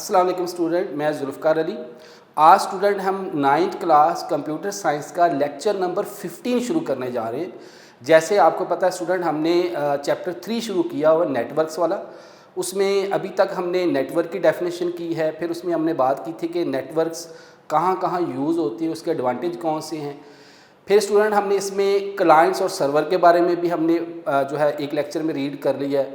अस्सलाम वालेकुम स्टूडेंट, मैं ज़ुल्फ़कार अली। आज स्टूडेंट हम 9th क्लास कंप्यूटर साइंस का लेक्चर नंबर 15 शुरू करने जा रहे हैं। जैसे आपको पता है स्टूडेंट, हमने चैप्टर 3 शुरू किया हुआ नेटवर्क्स वाला। उसमें अभी तक हमने नेटवर्क की डेफिनेशन की है, फिर उसमें हमने बात की थी कि नेटवर्क्स कहाँ कहाँ यूज़ होती है, उसके एडवांटेज कौन से हैं। फिर स्टूडेंट हमने इसमें क्लाइंट्स और सर्वर के बारे में भी हमने जो है एक लेक्चर में रीड कर लिया है।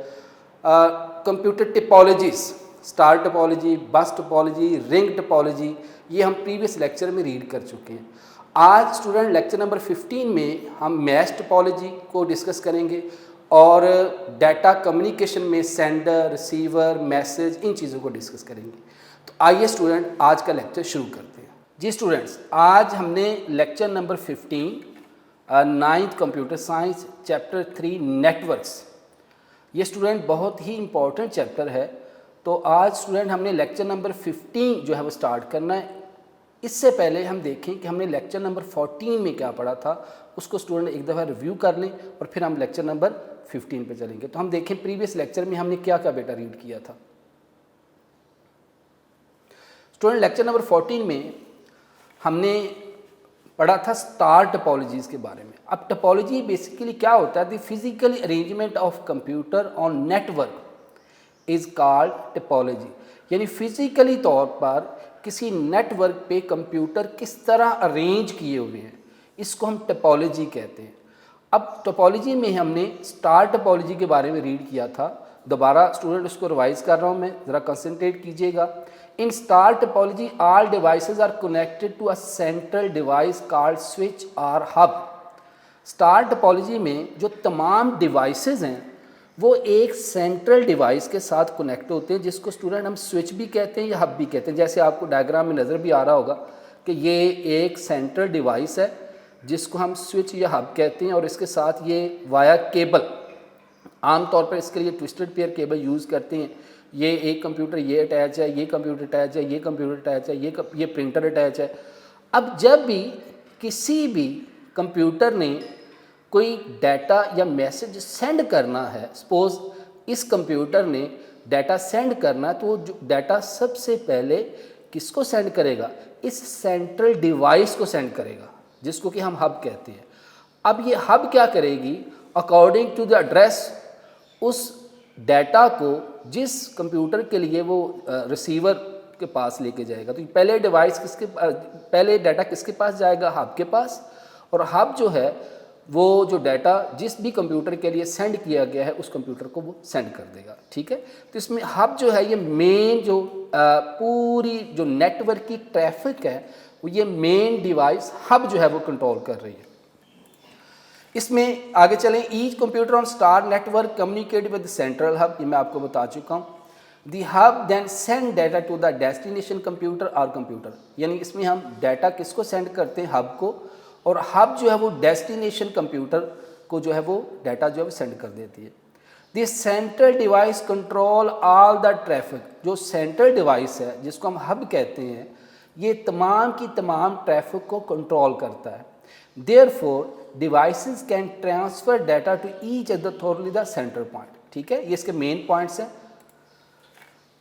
Computer topologies, star topology, bus topology, ring topology, ये हम प्रीवियस लेक्चर में रीड कर चुके हैं। आज स्टूडेंट लेक्चर नंबर 15 में हम मैश टोपोलॉजी को डिस्कस करेंगे और डाटा कम्युनिकेशन में सेंडर, रिसीवर, मैसेज, इन चीज़ों को डिस्कस करेंगे। तो आइए स्टूडेंट आज का लेक्चर शुरू करते हैं। जी स्टूडेंट्स, आज हमने lecture number 15 9th computer science chapter 3 networks, ये स्टूडेंट बहुत ही इम्पॉर्टेंट चैप्टर है। तो आज स्टूडेंट हमने लेक्चर नंबर 15 जो है वो स्टार्ट करना है। इससे पहले हम देखें कि हमने लेक्चर नंबर 14 में क्या पढ़ा था, उसको स्टूडेंट एक दफ़ा रिव्यू कर लें और फिर हम लेक्चर नंबर 15 पे चलेंगे। तो हम देखें प्रीवियस लेक्चर में हमने क्या क्या बेटा रीड किया था। स्टूडेंट लेक्चर नंबर 14 में हमने पढ़ा था स्टार टोपोलॉजीज़ के बारे में। अब टोपोलॉजी बेसिकली क्या होता है, the physical arrangement of computer on network is called topology. यानी फिजिकली तौर पर किसी नेटवर्क पे कंप्यूटर किस तरह अरेंज किए हुए हैं, इसको हम टोपोलॉजी कहते हैं। अब टोपोलॉजी में हमने स्टार टोपोलॉजी के बारे में रीड किया था। दोबारा स्टूडेंट उसको रिवाइज कर रहा हूँ मैं, ज़रा कंसंट्रेट कीजिएगा। In star topology all devices are connected to a central device called switch और हब। स्टार टोपोलॉजी में जो तमाम डिवाइसेस हैं वो एक सेंट्रल डिवाइस के साथ कनेक्ट होते हैं, जिसको स्टूडेंट हम स्विच भी कहते हैं या हब भी कहते हैं। जैसे आपको डायग्राम में नज़र भी आ रहा होगा कि ये एक सेंट्रल डिवाइस है जिसको हम स्विच या हब कहते हैं, और इसके साथ ये वाया केबल, आमतौर पर इसके लिए ट्विस्टेड पेयर केबल यूज़ करते हैं। ये एक कंप्यूटर ये अटैच है, ये कंप्यूटर अटैच है, ये कंप्यूटर अटैच है, ये प्रिंटर अटैच है। अब जब भी किसी भी कंप्यूटर ने कोई डाटा या मैसेज सेंड करना है, सपोज़ इस कंप्यूटर ने डाटा सेंड करना है, तो वो जो डाटा सबसे पहले किसको सेंड करेगा, इस सेंट्रल डिवाइस को सेंड करेगा, जिसको कि हम हब कहते हैं। अब ये हब क्या करेगी, अकॉर्डिंग टू द एड्रेस उस डाटा को जिस कंप्यूटर के लिए वो रिसीवर के पास लेके जाएगा। तो पहले पहले डाटा किसके पास जाएगा, हब के पास, और हब जो है वो जो डाटा जिस भी कंप्यूटर के लिए सेंड किया गया है उस कंप्यूटर को वो सेंड कर देगा। ठीक है, तो इसमें हब जो है ये मेन जो पूरी जो नेटवर्क की ट्रैफिक है वो ये मेन डिवाइस हब जो है वो कंट्रोल कर रही है। इसमें आगे चलें। Each computer on star network communicate with central hub, ये मैं आपको बता चुका हूँ। The hub then send data to the destination computer और कंप्यूटर, यानी इसमें हम डाटा किसको सेंड करते हैं, हब को, और हब जो है वो डेस्टिनेशन कंप्यूटर को जो है वो डाटा जो है वो सेंड कर देती है। This central device control all the traffic, जो सेंट्रल डिवाइस है जिसको हम हब कहते हैं, ये तमाम की तमाम ट्रैफिक को कंट्रोल करता है। Therefore devices can transfer data to each other through the centre point. ठीक है, ये इसके मेन पॉइंट्स हैं।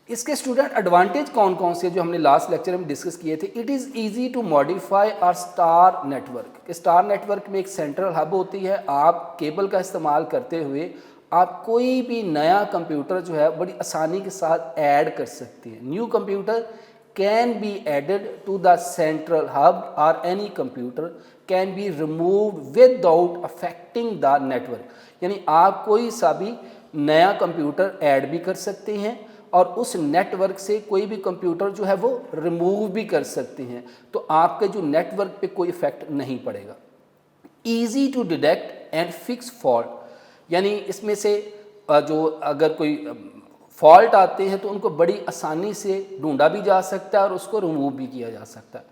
इसके स्टूडेंट एडवांटेज कौन कौन से जो हमने लास्ट लेक्चर में डिस्कस किए थे। It is easy to modify our star network. Star network में एक सेंट्रल हब होती है। आप केबल का इस्तेमाल करते हुए आप कोई भी नया कंप्यूटर जो है बड़ी आसानी के साथ ऐड कर सकते हैं। New computer can be added to the central hub और any computer can be removed without affecting the network. यानी आप कोई सा भी नया कंप्यूटर ऐड भी कर सकते हैं और उस नेटवर्क से कोई भी कंप्यूटर जो है वो रिमूव भी कर सकते हैं, तो आपके जो नेटवर्क पे कोई इफेक्ट नहीं पड़ेगा। Easy to detect and fix fault, यानी इसमें से जो अगर कोई फॉल्ट आते हैं तो उनको बड़ी आसानी से ढूंढा भी जा सकता है और उसको रिमूव भी किया जा सकता है।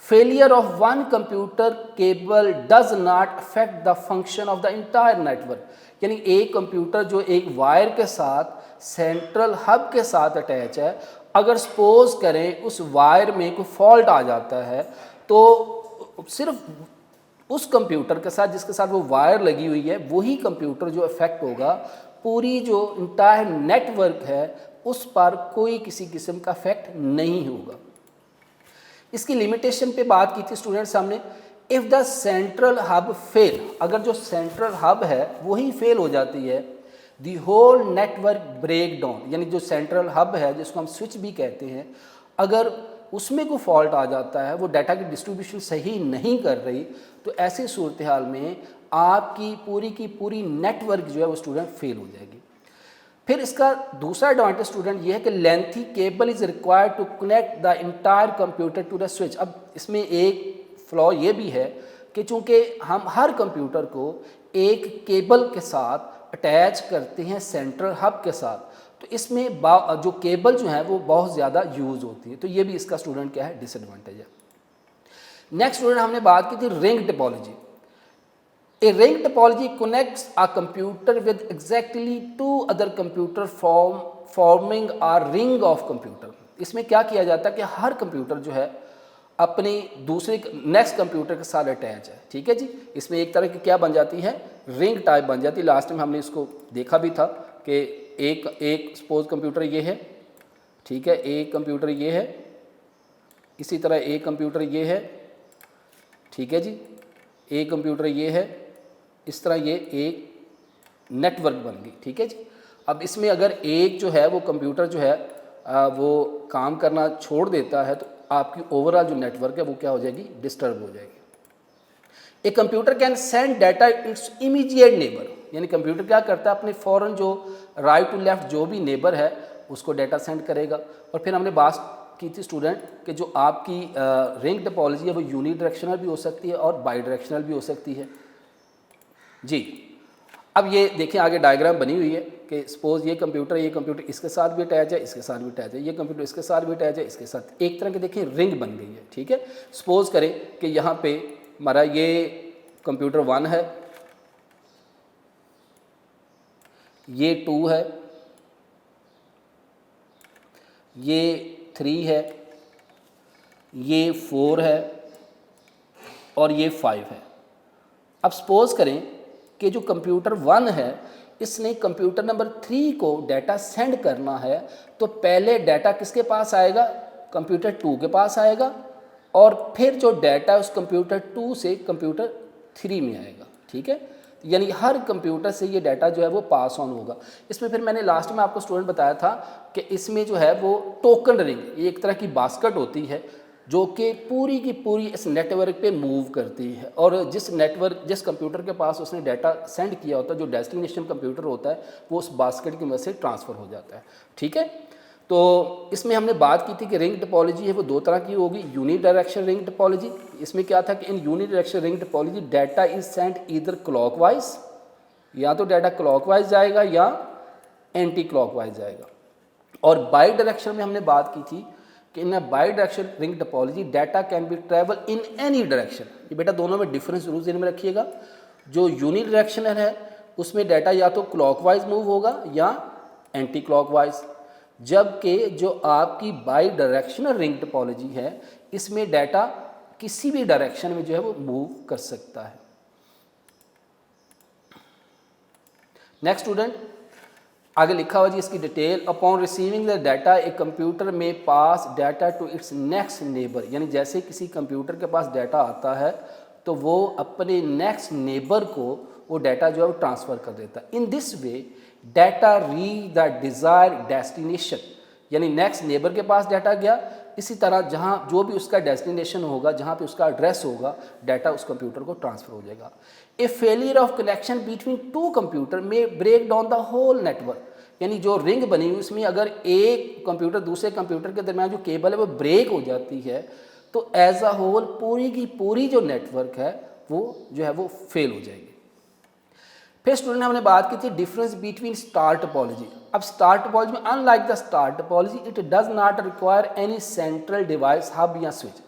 Failure of one computer cable does not affect the function of the entire network, यानी एक कंप्यूटर जो एक वायर के साथ सेंट्रल हब के साथ अटैच है, अगर सपोज करें उस वायर में कोई फॉल्ट आ जाता है तो सिर्फ उस कंप्यूटर के साथ जिसके साथ वो वायर लगी हुई है वही कंप्यूटर जो इफेक्ट होगा, पूरी जो इंटायर नेटवर्क है उस पर कोई किसी किस्म का इफेक्ट नहीं होगा। इसकी लिमिटेशन पे बात की थी स्टूडेंट्स हमने, if the central hub fail, अगर जो सेंट्रल हब है वही फेल हो जाती है, the whole network break down, यानी जो सेंट्रल हब है जिसको हम स्विच भी कहते हैं, अगर उसमें कोई फॉल्ट आ जाता है, वो डाटा की डिस्ट्रीब्यूशन सही नहीं कर रही, तो ऐसी सूरत हाल में आपकी की पूरी नेटवर्क जो है वो स्टूडेंट फेल हो जाएगी। फिर इसका दूसरा एडवांटेज स्टूडेंट ये है कि lengthy cable is required to connect the entire computer to the switch. अब इसमें एक फ्लॉ ये भी है कि चूँकि हम हर कंप्यूटर को एक केबल के साथ अटैच करते हैं सेंट्रल हब के साथ, तो इसमें जो केबल जो है वो बहुत ज़्यादा यूज़ होती है, तो ये भी इसका स्टूडेंट क्या है, डिसएडवांटेज है। नेक्स्ट स्टूडेंट हमने बात की थी ring topology. A ring topology connects a computer with exactly two other computer forming a ring of computer। इसमें क्या किया जाता है कि हर कंप्यूटर जो है अपने दूसरे नेक्स्ट कंप्यूटर के साथ अटैच है, ठीक है जी। इसमें एक तरह की क्या बन जाती है, रिंग टाइप बन जाती है। लास्ट में हमने इसको देखा भी था कि एक सपोज कंप्यूटर ये है, ठीक है, एक कंप्यूटर ये है, इसी तरह एक कंप्यूटर ये है, ठीक है जी, एक कंप्यूटर ये है, इस तरह ये एक नेटवर्क बन गई, ठीक है जी। अब इसमें अगर एक जो है वो कंप्यूटर जो है वो काम करना छोड़ देता है तो आपकी ओवरऑल जो नेटवर्क है वो क्या हो जाएगी, डिस्टर्ब हो जाएगी। एक computer can send data it's immediate neighbour, यानी कंप्यूटर क्या करता है, अपने फ़ौरन जो राइट टू लेफ्ट जो भी नेबर है उसको डाटा सेंड करेगा। और फिर हमने बात की थी स्टूडेंट कि जो आपकी रिंग टोपोलॉजी है वो यूनी डायरेक्शनल भी हो सकती है और बाई डायरेक्शनल भी हो सकती है जी। अब ये देखें आगे डायग्राम बनी हुई है कि सपोज ये कंप्यूटर इसके साथ भी अटैच है, इसके साथ भी अटैच है, ये कंप्यूटर इसके साथ भी अटैच है, इसके साथ, एक तरह की देखें रिंग बन गई है, ठीक है। सपोज करें कि यहाँ पे हमारा ये कंप्यूटर 1 है, ये 2 है, ये 3 है, ये 4 है और ये 5 है। अब सपोज करें कि जो कंप्यूटर 1 है इसने कंप्यूटर नंबर 3 को डाटा सेंड करना है, तो पहले डाटा किसके पास आएगा, कंप्यूटर 2 के पास आएगा, और फिर जो डाटा उस कंप्यूटर 2 से कंप्यूटर 3 में आएगा, ठीक है। यानी हर कंप्यूटर से ये डाटा जो है वो पास ऑन होगा। इसमें फिर मैंने लास्ट में आपको स्टूडेंट बताया था कि इसमें जो है वो टोकन रिंग, ये एक तरह की बास्केट होती है जो कि पूरी की पूरी इस नेटवर्क पे मूव करती है, और जिस कंप्यूटर के पास उसने डाटा सेंड किया होता है, जो डेस्टिनेशन कंप्यूटर होता है, वो उस बास्केट की मदद से ट्रांसफ़र हो जाता है, ठीक है। तो इसमें हमने बात की थी कि रिंग टोपोलॉजी है वो दो तरह की होगी, यूनी डायरेक्शन रिंग टोपोलॉजी। इसमें क्या था कि in uni direction ring topology data is sent either clockwise, या तो डाटा क्लॉकवाइज जाएगा या एंटी क्लॉकवाइज जाएगा। और बाई डायरेक्शन में हमने बात की थी कि in bi direction ring topology data can be travel in any direction. ये बेटा दोनों में डिफरेंस जरूर ध्यान में रखिएगा। जो यूनी डायरेक्शनल है उसमें डाटा या तो क्लॉकवाइज मूव होगा या एंटी क्लॉकवाइज, जबकि जो आपकी बाई डायरेक्शनल रिंग टोपोलॉजी है इसमें डाटा किसी भी डायरेक्शन में जो है वो मूव कर सकता है। नेक्स्ट स्टूडेंट, आगे लिखा हुआ जी इसकी detail, upon receiving the data a computer में pass data to its next neighbour, यानी जैसे किसी कंप्यूटर के पास डाटा आता है तो वो अपने नेक्स्ट नेबर को वो डाटा जो है वो ट्रांसफ़र कर देता है। In this way data reach the desire destination, यानी नेक्स्ट नेबर के पास डाटा गया, इसी तरह जहाँ जो भी उसका डेस्टिनेशन होगा, जहाँ पे उसका एड्रेस होगा, डाटा उस कंप्यूटर को ट्रांसफ़र हो जाएगा। A failure of connection between two computer may break down the whole network, यानी जो रिंग बनी हुई उसमें अगर एक कंप्यूटर दूसरे कंप्यूटर के दरमियान जो केबल है वो ब्रेक हो जाती है तो एज अ होल पूरी की पूरी जो नेटवर्क है वो जो है वो फेल हो जाएगी। फिर स्टूडेंट हमने बात की थी डिफरेंस बिटवीन स्टार टोपोलॉजी। अब स्टार टोपोलॉजी में unlike the star topology it does not require any central device hub या स्विच।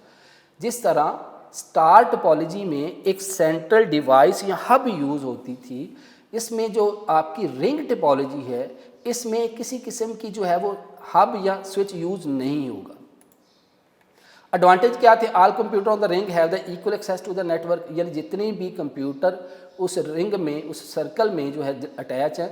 जिस तरह स्टार टोपोलॉजी में एक सेंट्रल डिवाइस या हब यूज़ होती थी, इसमें जो आपकी रिंग टोपोलॉजी है इसमें किसी किस्म की जो है वो हब या स्विच यूज़ नहीं होगा। एडवांटेज क्या थे, all computer on the ring have the equal access to the network, यानी जितने भी कंप्यूटर उस रिंग में उस सर्कल में जो है अटैच है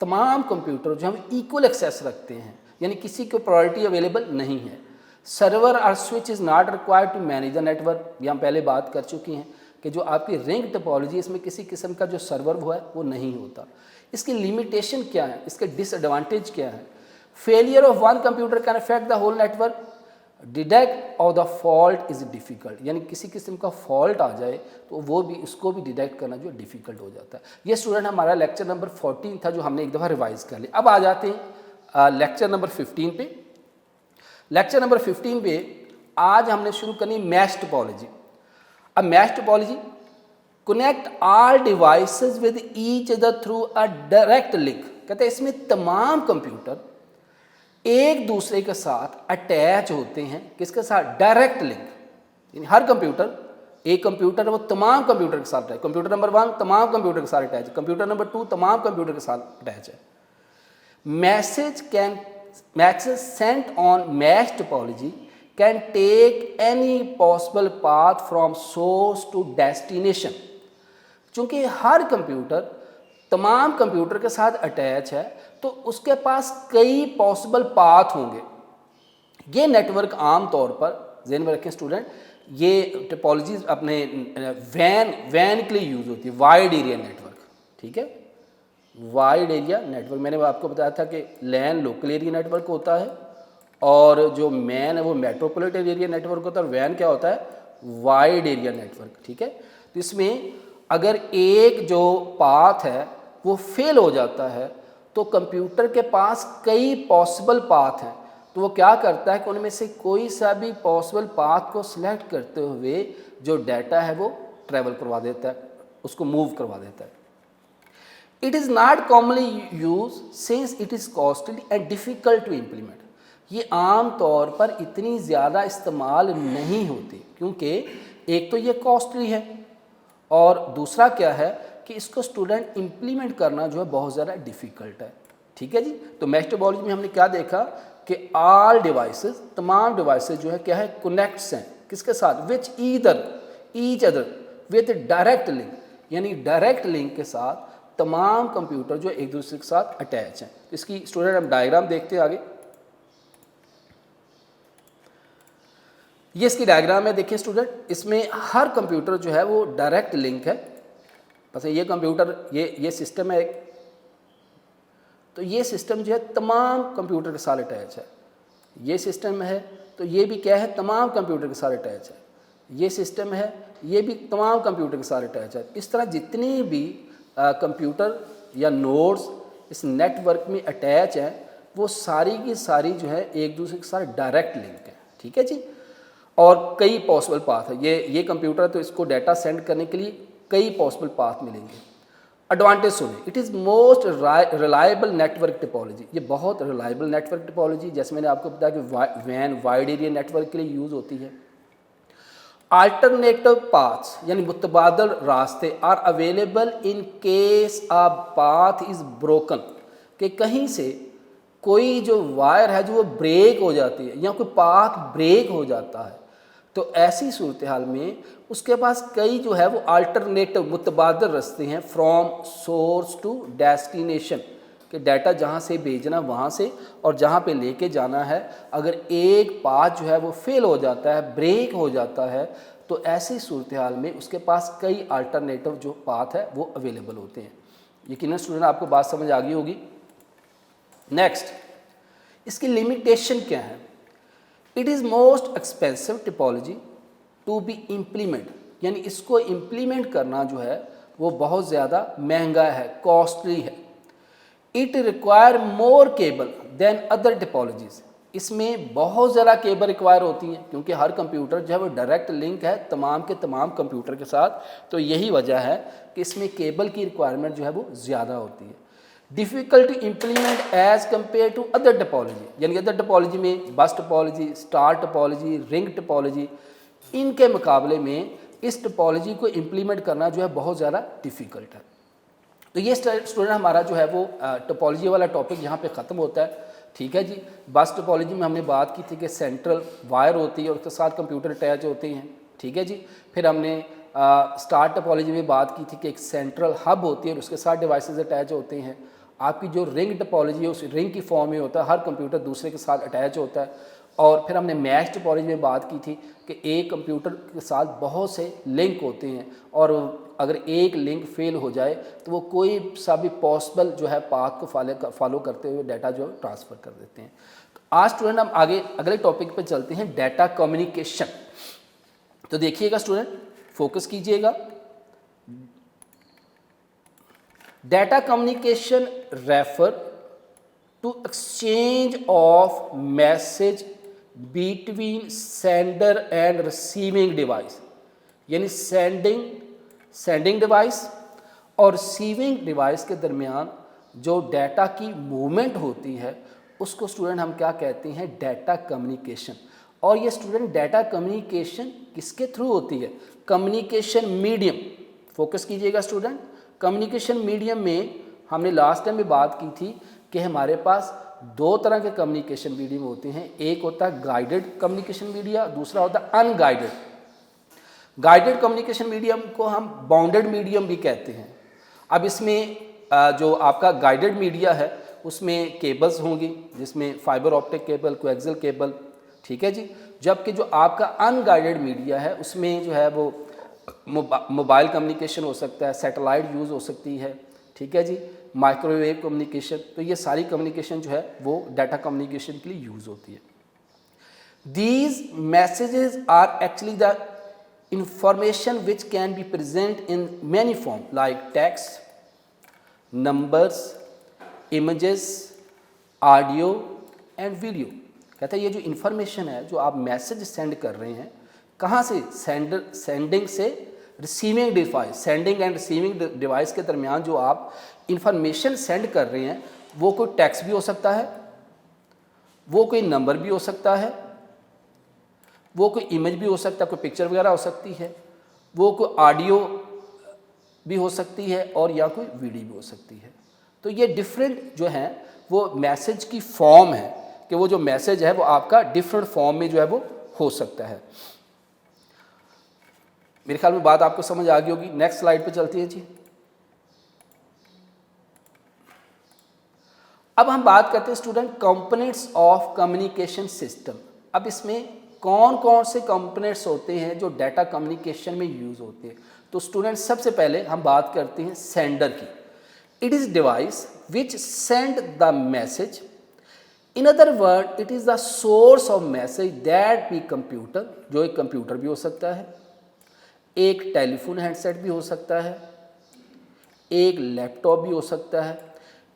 तमाम कंप्यूटर जो हम इक्वल एक्सेस रखते हैं, यानी किसी को प्रायोरिटी अवेलेबल नहीं है। सर्वर और switch is not required to manage the network, ये हम पहले बात कर चुके हैं कि जो आपकी रिंग टोपोलॉजी इसमें किसी किस्म का जो सर्वर हुआ है वो नहीं होता। इसकी लिमिटेशन क्या है, इसके डिसएडवांटेज क्या है? Failure of one computer can affect the whole network, detect of the fault is difficult, यानी किसी किस्म का फॉल्ट आ जाए तो वो भी उसको भी डिटेक्ट करना जो डिफ़िकल्ट हो जाता है। ये स्टूडेंट हमारा लेक्चर नंबर 14 था जो हमने एक दफ़ा रिवाइज कर लिया। अब आ जाते हैं लेक्चर नंबर 15 पे। लेक्चर नंबर 15 पे आज हमने शुरू करनी मैश टोपोलॉजी। अब mesh topology, connect all devices with each other through a direct link, कहते हैं इसमें तमाम कंप्यूटर एक दूसरे के साथ अटैच होते हैं, किसके साथ? डायरेक्ट लिंक, यानी हर कंप्यूटर, एक कंप्यूटर वो तमाम कंप्यूटर के साथ अटैच, कंप्यूटर नंबर 1 तमाम कंप्यूटर के साथ अटैच है, कंप्यूटर नंबर 2 तमाम कंप्यूटर के साथ अटैच है। Message sent on mesh topology can take any possible path from source to destination. चूँकि हर कंप्यूटर तमाम कंप्यूटर के साथ अटैच है तो उसके पास कई पॉसिबल पाथ होंगे। ये नेटवर्क आम तौर पर ज़हन में रखें स्टूडेंट, ये टोपोलॉजीज अपने वैन के लिए यूज़ होती है, वाइड एरिया नेटवर्क, ठीक है, वाइड एरिया नेटवर्क। मैंने आपको बताया था कि लैन लोकल एरिया नेटवर्क होता है और जो मैन है वो मेट्रोपॉलिटन एरिया नेटवर्क होता है, और वैन क्या होता है? वाइड एरिया नेटवर्क, ठीक है। तो इसमें अगर एक जो पाथ है वो फेल हो जाता है तो कंप्यूटर के पास कई पॉसिबल पाथ हैं, तो वो क्या करता है कि उनमें से कोई सा भी पॉसिबल पाथ को सिलेक्ट करते हुए जो डाटा है वो ट्रैवल करवा देता है, उसको मूव करवा देता है। It is not commonly use since it is costly and difficult to implement, ये आम तौर पर इतनी ज़्यादा इस्तेमाल नहीं होती क्योंकि एक तो ये कॉस्टली है और दूसरा क्या है कि इसको स्टूडेंट इम्प्लीमेंट करना जो है बहुत ज़्यादा डिफ़िकल्ट है, ठीक है जी। तो मैश टोपोलॉजी में हमने क्या देखा कि ऑल डिवाइसेस, तमाम डिवाइसेस जो है क्या है? कनेक्ट्स हैं, किसके साथ? Which each other with direct link, यानी डायरेक्ट लिंक के साथ तमाम कंप्यूटर जो एक दूसरे के साथ अटैच हैं। इसकी स्टूडेंट हम डायग्राम देखते हैं आगे। ये इसकी डायग्राम है, देखिए स्टूडेंट, इसमें हर कंप्यूटर जो है वो डायरेक्ट लिंक है। बस ये कंप्यूटर, ये सिस्टम है एक, तो ये सिस्टम जो है तमाम कंप्यूटर के साथ अटैच है। ये सिस्टम है तो ये भी क्या है? तमाम कंप्यूटर के साथ अटैच है। ये सिस्टम है, ये भी तमाम कंप्यूटर के साथ अटैच है। इस तरह जितनी भी कंप्यूटर या नोड्स इस नेटवर्क में अटैच हैं वो सारी की सारी जो है एक दूसरे के साथ डायरेक्ट लिंक है, ठीक है जी। और कई पॉसिबल पाथ है, ये कंप्यूटर तो इसको डाटा सेंड करने के लिए कई पॉसिबल पाथ मिलेंगे। एडवांटेज सुने, it is most reliable network topology, ये बहुत रिलायबल नेटवर्क टोपोलॉजी, जैसे मैंने आपको बताया कि वैन वाइड एरिया नेटवर्क के लिए यूज़ होती है। अल्टरनेटिव पाथ्स यानी मुतबादल रास्ते are available in case a path is broken, कि कहीं से कोई जो वायर है जो वो ब्रेक हो जाती है या कोई पाथ ब्रेक हो जाता है तो ऐसी सूरत हाल में उसके पास कई जो है वो अल्टरनेटिव मुतबादल रास्ते हैं फ्रॉम सोर्स टू डेस्टिनेशन, कि डाटा जहाँ से भेजना वहाँ से और जहाँ पे लेके जाना है, अगर एक पाथ जो है वो फेल हो जाता है, ब्रेक हो जाता है, तो ऐसी सूरत हाल में उसके पास कई अल्टरनेटिव जो पाथ है वो अवेलेबल होते हैं। यकीनन स्टूडेंट आपको बात समझ आ गई होगी। नेक्स्ट, इसकी लिमिटेशन क्या है? It is most expensive topology to be implement, यानी इसको इम्प्लीमेंट करना जो है वो बहुत ज़्यादा महंगा है, कॉस्टली है। It require more cable than other topologies, इसमें बहुत ज़्यादा केबल रिक्वायर होती हैं क्योंकि हर कंप्यूटर जो है वो डायरेक्ट लिंक है तमाम के तमाम कंप्यूटर के साथ, तो यही वजह है कि इसमें केबल की रिक्वायरमेंट जो है वो ज़्यादा होती है। Difficult to implement as compare to other topology, यानी अदर टोपोलॉजी में bus topology, star topology, ring topology, इनके मुकाबले में इस टोपोलॉजी को इम्प्लीमेंट करना जो है बहुत ज़्यादा डिफ़िकल्ट है। तो ये स्टूडेंट हमारा जो है वो टोपोलॉजी वाला टॉपिक यहाँ पे ख़त्म होता है, ठीक है जी। बस टोपोलॉजी में हमने बात की थी कि सेंट्रल वायर होती है और उसके साथ कंप्यूटर अटैच होते हैं, ठीक है जी। फिर हमने स्टार टोपोलॉजी में बात की थी कि एक सेंट्रल हब होती है और उसके साथ डिवाइसेस अटैच होते हैं। आपकी जो रिंग टोपोलॉजी है उस रिंग की फॉर्म में होता है, हर कंप्यूटर दूसरे के साथ अटैच होता है। और फिर हमने मैश टोपोलॉजी में बात की थी कि एक कंप्यूटर के साथ बहुत से लिंक होते हैं और अगर एक लिंक फेल हो जाए तो वो कोई सा भी पॉसिबल जो है पाथ को फॉलो करते हुए डाटा जो ट्रांसफ़र कर देते हैं। तो आज स्टूडेंट हम आगे अगले टॉपिक पर चलते हैं, डाटा कम्युनिकेशन। तो देखिएगा स्टूडेंट, फोकस कीजिएगा। Data communication refer to exchange of message between sender and receiving device, यानी सेंडिंग डिवाइस और रिसीविंग डिवाइस के दरमियान जो डाटा की मूवमेंट होती है उसको स्टूडेंट हम क्या कहते हैं, डाटा कम्युनिकेशन। और ये स्टूडेंट डाटा कम्युनिकेशन किसके थ्रू होती है, कम्युनिकेशन मीडियम। फोकस कीजिएगा स्टूडेंट, कम्युनिकेशन मीडियम में हमने लास्ट टाइम भी बात की थी कि हमारे पास दो तरह के कम्युनिकेशन मीडियम होते हैं, एक होता है गाइडेड कम्युनिकेशन मीडिया, दूसरा होता है अनगाइडेड। गाइडेड कम्युनिकेशन मीडियम को हम बाउंडेड मीडियम भी कहते हैं। अब इसमें जो आपका गाइडेड मीडिया है उसमें केबल्स होंगी, जिसमें fibre optic cable, coaxial cable, ठीक है जी। जबकि जो आपका अनगाइडेड मीडिया है उसमें जो है वो मोबाइल कम्युनिकेशन हो सकता है, सैटेलाइट यूज़ हो सकती है, ठीक है जी, माइक्रोवेव कम्युनिकेशन। तो ये सारी कम्युनिकेशन जो है वो डाटा कम्युनिकेशन के लिए यूज़ होती है। These messages are actually the information which can be present in many form like text, numbers, images, audio and video। कहता है ये जो इन्फॉर्मेशन है, जो आप मैसेज सेंड कर रहे हैं, कहाँ से, सेंडिंग से receiving device, sending and receiving device के दरमियान जो आप इंफॉर्मेशन सेंड कर रहे हैं वो कोई टेक्स्ट भी हो सकता है, वो कोई नंबर भी हो सकता है, वो कोई इमेज भी हो सकता है, कोई पिक्चर वगैरह हो सकती है, वो कोई ऑडियो भी हो सकती है और या कोई वीडियो भी हो सकती है। तो ये डिफरेंट जो है वो मैसेज की फॉर्म है कि वो जो मैसेज है वो आपका डिफरेंट फॉर्म में जो है वो हो सकता है। मेरे ख्याल में बात आपको समझ आ गई होगी। नेक्स्ट स्लाइड पे चलती है जी। अब हम बात करते हैं student components of communication system. अब इसमें कौन कौन से कंपोनेंट्स होते हैं जो डाटा कम्युनिकेशन में यूज होते हैं। तो स्टूडेंट सबसे पहले हम बात करते हैं सेंडर की। It is device which send the message, in other word it is the source of message that be computer, जो एक कंप्यूटर भी हो सकता है, एक टेलीफोन हैंडसेट भी हो सकता है, एक लैपटॉप भी हो सकता है।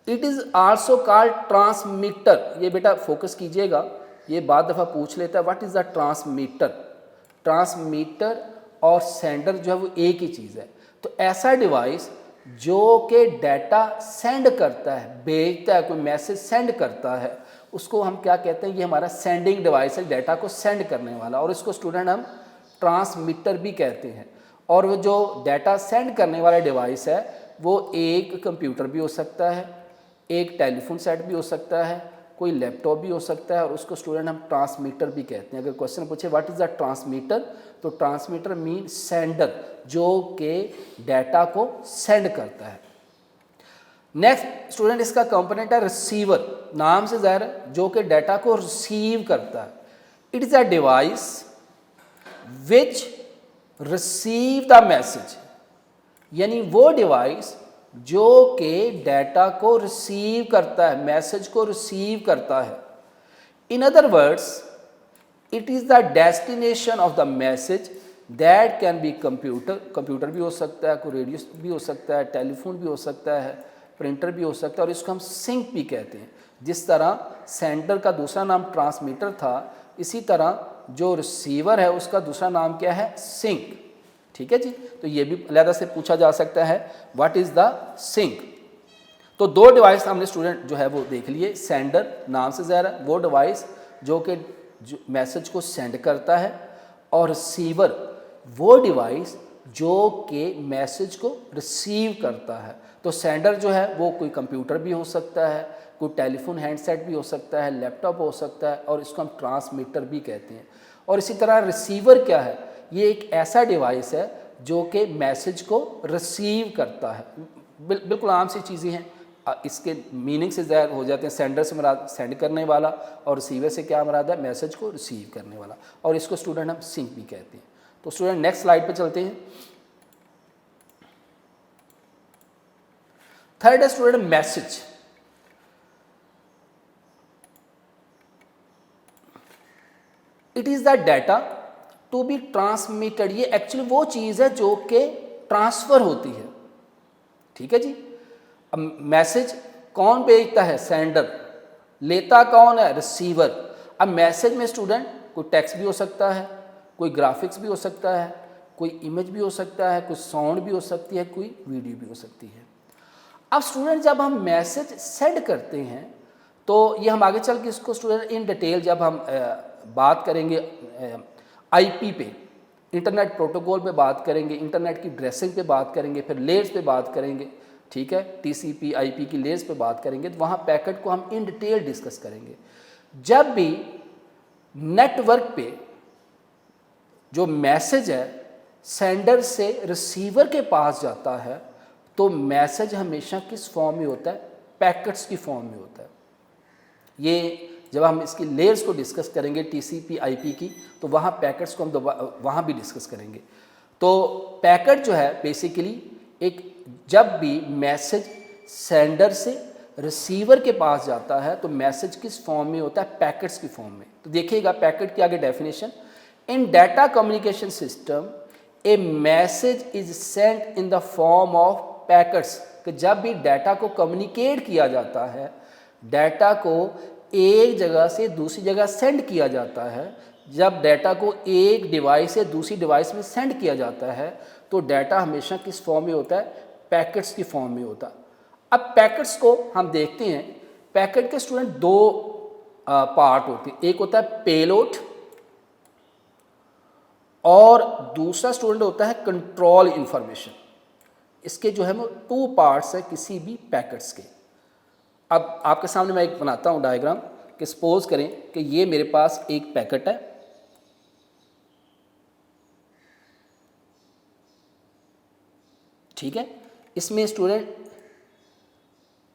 It is also called transmitter. ये बेटा फोकस कीजिएगा, ये बात दफ़ा पूछ लेता है what is the transmitter. Transmitter और सेंडर जो है वो एक ही चीज़ है। तो ऐसा डिवाइस जो कि डाटा सेंड करता है, भेजता है, कोई मैसेज सेंड करता है, उसको हम क्या कहते हैं, ये हमारा सेंडिंग डिवाइस है, डाटा को सेंड करने वाला, और इसको स्टूडेंट हम ट्रांसमीटर भी कहते हैं। और वो जो डाटा सेंड करने वाला डिवाइस है वो एक कंप्यूटर भी हो सकता है, एक टेलीफोन सेट भी हो सकता है, कोई लैपटॉप भी हो सकता है, और उसको स्टूडेंट हम ट्रांसमीटर भी कहते हैं। अगर क्वेश्चन पूछे व्हाट इज़ द ट्रांसमीटर, तो ट्रांसमीटर मीन सेंडर, जो कि डाटा को सेंड करता है। नेक्स्ट स्टूडेंट इसका कंपोनेंट है रिसीवर। नाम से ज़ाहिर है जो कि डाटा को रिसीव करता है। It is a device which receive the message, यानी वो डिवाइस जो कि डाटा को रिसीव करता है, मैसेज को रिसीव करता है। In other words it is the destination of the message that can be computer. Computer भी हो सकता है, कोई रेडियो भी हो सकता है, टेलीफोन भी हो सकता है, प्रिंटर भी हो सकता है, और इसको हम सिंक भी कहते हैं। जिस तरह सेंडर का दूसरा नाम ट्रांसमीटर था, इसी तरह जो रिसीवर है उसका दूसरा नाम क्या है, सिंक। ठीक है जी। तो ये भी अलग से पूछा जा सकता है व्हाट इज़ द सिंक। तो दो डिवाइस हमने स्टूडेंट जो है वो देख लिए। सेंडर नाम से ज़ाहिर है वो डिवाइस जो कि मैसेज को सेंड करता है, और रिसीवर वो डिवाइस जो कि मैसेज को रिसीव करता है। तो सेंडर जो है वो कोई कंप्यूटर भी हो सकता है, कोई टेलीफोन हैंडसेट भी हो सकता है, लैपटॉप हो सकता है, और इसको हम ट्रांसमीटर भी कहते हैं। और इसी तरह रिसीवर क्या है, ये एक ऐसा डिवाइस है जो कि मैसेज को रिसीव करता है। बिल्कुल आम सी चीज़ें हैं, इसके मीनिंग से ज़ाहिर हो जाते हैं। सेंडर से मुराद सेंड करने वाला और रिसीवर से क्या मुराद है, मैसेज को रिसीव करने वाला, और इसको स्टूडेंट हम सिंक भी कहते हैं। तो स्टूडेंट नेक्स्ट स्लाइड पे चलते हैं। थर्ड है student message. It is the data to be transmitted. ये एक्चुअली वो चीज़ है जो कि ट्रांसफ़र होती है, ठीक है जी। अब मैसेज कौन भेजता है, सेंडर, लेता कौन है, रिसीवर। अब मैसेज में स्टूडेंट कोई टेक्स्ट भी हो सकता है, कोई ग्राफिक्स भी हो सकता है, कोई इमेज भी हो सकता है, कोई साउंड भी हो सकती है, कोई वीडियो भी हो सकती है। अब स्टूडेंट जब हम मैसेज सेंड करते हैं तो ये हम आगे चल के इसको स्टूडेंट इन डिटेल जब हम बात करेंगे आईपी पे, इंटरनेट प्रोटोकॉल पे बात करेंगे, इंटरनेट की ड्रेसिंग पे बात करेंगे, फिर लेयर्स पे बात करेंगे, ठीक है, टीसीपी आईपी की लेयर्स पे बात करेंगे, तो वहाँ पैकेट को हम इन डिटेल डिस्कस करेंगे। जब भी नेटवर्क पे जो मैसेज है सेंडर से रिसीवर के पास जाता है तो मैसेज हमेशा किस फॉर्म में होता है, पैकेट्स की फॉर्म में होता है। ये जब हम इसकी लेयर्स को डिस्कस करेंगे टीसीपी आईपी की, तो वहाँ पैकेट्स को हम वहाँ भी डिस्कस करेंगे। तो पैकेट जो है बेसिकली एक, जब भी मैसेज सेंडर से रिसीवर के पास जाता है तो मैसेज किस फॉर्म में होता है, पैकेट्स की फॉर्म में। तो देखिएगा पैकेट की आगे definition, in data communication system a message is sent in the form of packets. कि जब भी डाटा को कम्युनिकेट किया जाता है, डाटा को एक जगह से दूसरी जगह सेंड किया जाता है, जब डाटा को एक डिवाइस से दूसरी डिवाइस में सेंड किया जाता है तो डाटा हमेशा किस फॉर्म में होता है, पैकेट्स की फॉर्म में होता है। अब पैकेट्स को हम देखते हैं, पैकेट के स्टूडेंट दो पार्ट होते हैं, एक होता है पेलोड और दूसरा स्टूडेंट होता है कंट्रोल इंफॉर्मेशन। इसके जो है वो टू पार्ट्स है किसी भी पैकेट्स के। अब आपके सामने मैं एक बनाता हूँ डायग्राम कि सपोज करें कि ये मेरे पास एक पैकेट है, ठीक है, इसमें स्टूडेंट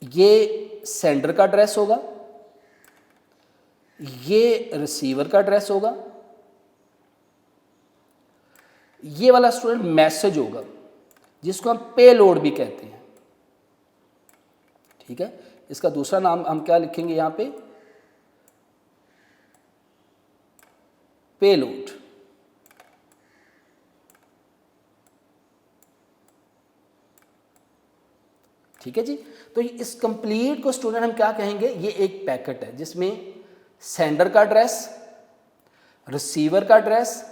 ये सेंडर का एड्रेस होगा, ये रिसीवर का एड्रेस होगा, ये वाला स्टूडेंट मैसेज होगा जिसको हम पेलोड भी कहते हैं, ठीक है। इसका दूसरा नाम हम क्या लिखेंगे यहां पे, पेलोड। ठीक है जी। तो इस कंप्लीट को स्टूडेंट हम क्या कहेंगे, ये एक पैकेट है जिसमें सेंडर का एड्रेस, रिसीवर का एड्रेस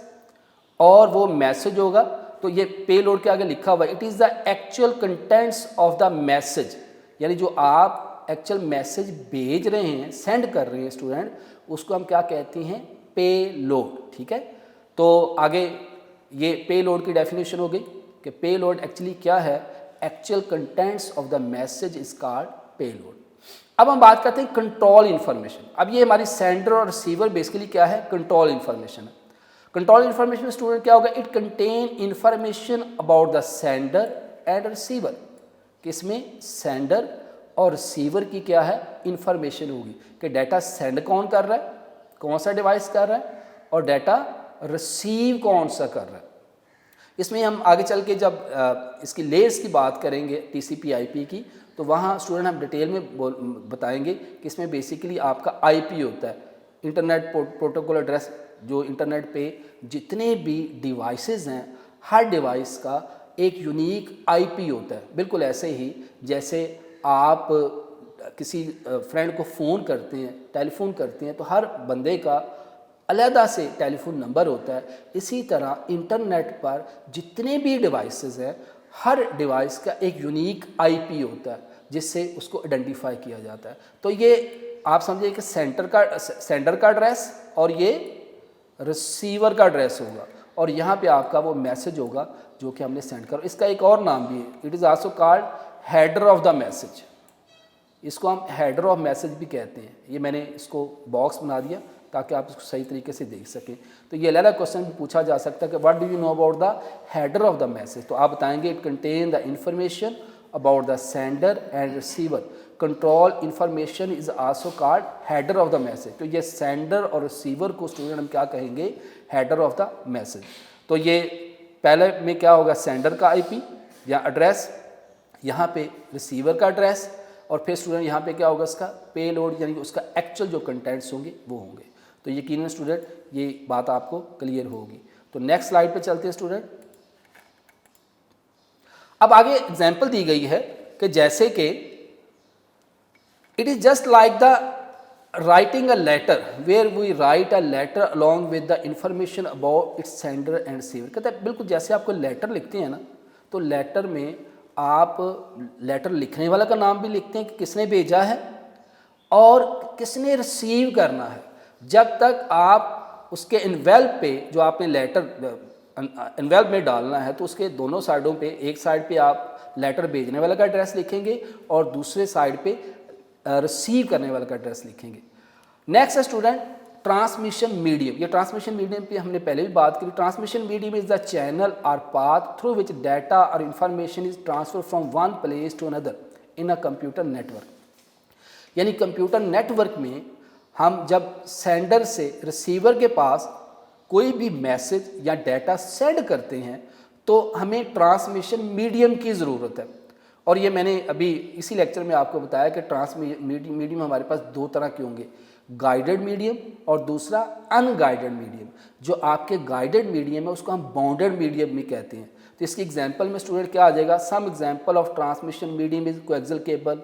और वो मैसेज होगा। तो ये पेलोड के आगे लिखा हुआ है, it is the actual contents of the message, यानी जो आप एक्चुअल मैसेज भेज रहे हैं, सेंड कर रहे हैं स्टूडेंट, उसको हम क्या कहते हैं, पेलोड, ठीक है। तो आगे ये पेलोड की डेफिनेशन हो गई कि पेलोड एक्चुअली क्या है, actual contents of the message is called payload. अब हम बात करते हैं कंट्रोल इन्फॉर्मेशन। अब ये हमारी सेंडर और रिसीवर बेसिकली क्या है, कंट्रोल इन्फॉर्मेशन है। कंट्रोल इन्फॉर्मेशन में स्टूडेंट क्या होगा, it contain information about the sender and receiver. किसमें, सेंडर और रिसीवर की क्या है, इन्फॉर्मेशन होगी कि डाटा सेंड कौन कर रहा है, कौन सा डिवाइस कर रहा है, और डाटा रिसीव कौन सा कर रहा है। इसमें हम आगे चल के जब इसकी लेयर्स की बात करेंगे टीसीपी आईपी की, तो वहाँ स्टूडेंट हम डिटेल में बताएंगे कि इसमें बेसिकली आपका आईपी होता है, इंटरनेट प्रोटोकॉल एड्रेस। जो इंटरनेट पे जितने भी डिवाइसेस हैं, हर डिवाइस का एक यूनिक आईपी होता है। बिल्कुल ऐसे ही जैसे आप किसी फ्रेंड को फ़ोन करते हैं, टेलीफोन करते हैं, तो हर बंदे का अलहदा से टेलीफोन नंबर होता है। इसी तरह इंटरनेट पर जितने भी डिवाइसेस हैं, हर डिवाइस का एक यूनिक आईपी होता है जिससे उसको आइडेंटिफाई किया जाता है। तो ये आप समझिए कि सेंडर का एड्रेस और ये रिसीवर का एड्रेस होगा, और यहाँ पे आपका वो मैसेज होगा जो कि हमने सेंड कर। इसका एक और नाम भी है, it is also called header of the message. इसको हम हेडर ऑफ मैसेज भी कहते हैं। ये मैंने इसको बॉक्स बना दिया ताकि आप इसको सही तरीके से देख सकें। तो ये अलग क्वेश्चन भी पूछा जा सकता है कि what do you know about the header of the message. तो आप बताएंगे it contain the information about the sender and receiver. Control information is also called header of the message. तो ये sender और receiver को स्टूडेंट हम क्या कहेंगे, header of the message. तो ये पहले में क्या होगा, sender का IP या एड्रेस, यहाँ पे रिसीवर का एड्रेस, और फिर स्टूडेंट यहाँ पे क्या होगा, इसका पेलोड यानी उसका एक्चुअल जो कंटेंट्स होंगे वो होंगे। तो यकीनन स्टूडेंट ये बात आपको क्लियर होगी। तो नेक्स्ट स्लाइड पे चलते हैं स्टूडेंट। अब आगे एग्जांपल दी गई है कि जैसे कि it is just like the writing a letter where we write a letter along with the information about its sender and receiver. कहते हैं बिल्कुल जैसे आपको लेटर लिखते हैं ना, तो लेटर में आप लेटर लिखने वाला का नाम भी लिखते हैं कि किसने भेजा है और किसने रिसीव करना है। जब तक आप उसके इन्वेल्प पे जो आपने लेटर इन्वेल्प में डालना है तो उसके दोनों साइडों पे, एक साइड पे आप लेटर भेजने वाला का एड्रेस लिखेंगे और दूसरे साइड पे रिसीव करने वाले का एड्रेस लिखेंगे। नेक्स्ट है स्टूडेंट ट्रांसमिशन मीडियम। ये ट्रांसमिशन मीडियम पे हमने पहले भी बात की। Transmission medium is the channel और पाथ थ्रू विच डाटा और information is transfer from one place to another in a computer network. यानी कंप्यूटर नेटवर्क में हम जब सेंडर से रिसीवर के पास कोई भी मैसेज या डाटा सेंड करते हैं तो हमें ट्रांसमिशन मीडियम की ज़रूरत है। और ये मैंने अभी इसी लेक्चर में आपको बताया कि ट्रांसमिशन मीडियम हमारे पास दो तरह के होंगे, गाइडेड मीडियम और दूसरा अनगाइडेड मीडियम। जो आपके गाइडेड मीडियम है उसको हम बाउंडेड मीडियम भी कहते हैं। तो इसकी एग्जांपल में स्टूडेंट क्या आ जाएगा, some example of transmission medium is coaxial cable,